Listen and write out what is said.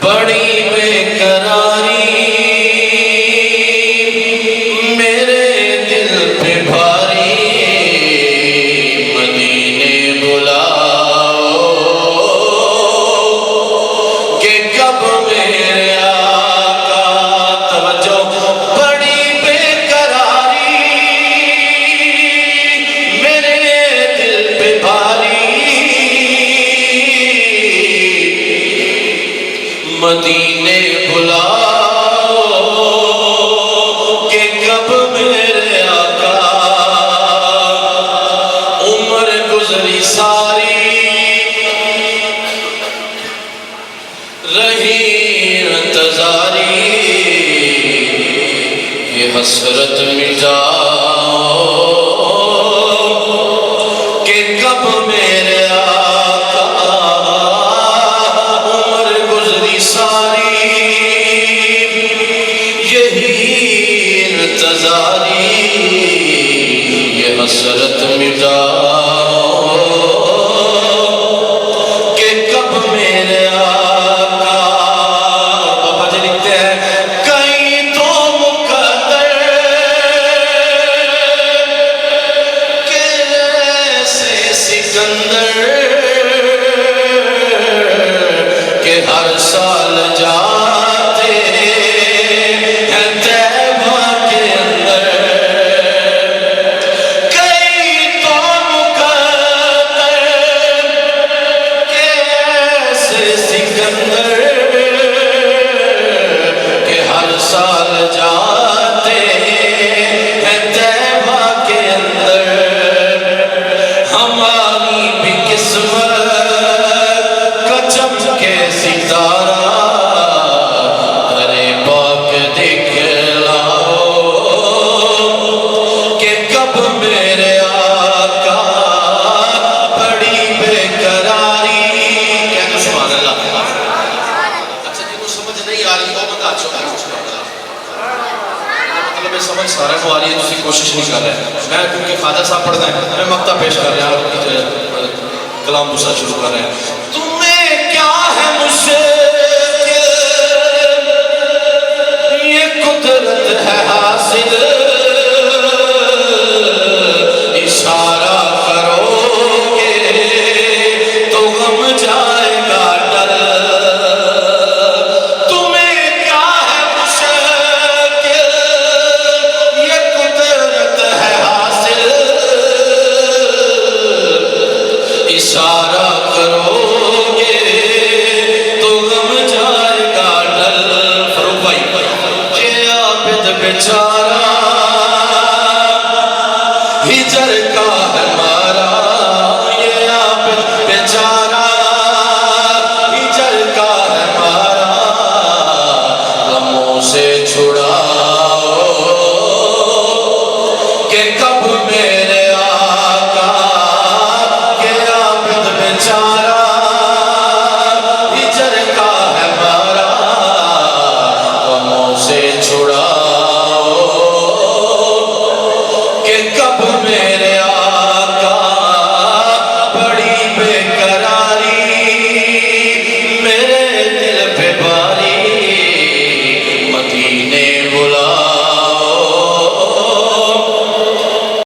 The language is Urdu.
بڑی بے قراری میرے دل پہ بھاری مدینے بلاؤ کہ کب میرے آقا توجہ بڑی بے قراری میرے دل پہ بھاری مدینے بلاؤ کہ کب میرے آقا عمر گزری ساری رہی انتظاری یہ حسرت مٹاؤ کہ کب میرے آقا عمر گزری ساری یہی انتظاری یہ حسرت مٹاؤ کہ کب میرے آقا بابا جی لکھتے ہیں کہیں تو مقدر کہ ایسے سکندر کہ ہر سال جاتے ہیں طیبہ کے اندر کئی تو مقدر کہ ایسے سکندر کہ ہر سال جاتے ہیں طیبہ کے اندر ہماری بھی قسمت کا چمکے ستارہ درے پاک دکھلاؤ کہ کب میرے آقا بڑی بے قراری کہہ دو سبحان اللہ اچھا جی کو سمجھ نہیں آ رہی وہ بتا چکا مطلب میں سمجھ سارا کو آ رہی ہے دوسری کوشش نہیں کر رہے میں کیونکہ خواجہ صاحب پڑھنا ہے میں مقطع پیش کر رہا ہوں کلام دوسرا شروع کر رہے ہیں تمہیں کیا ہے مجھ سے یہ قدرت ہے حاصل اشارہ کرو گے تو غم جائے گا ڈر تمہیں کیا ہے مجھ سے یہ قدرت ہے حاصل اشارہ کرو گے تو غم جائے گا ڈل فروغ بھائی یہ عابد بیچارہ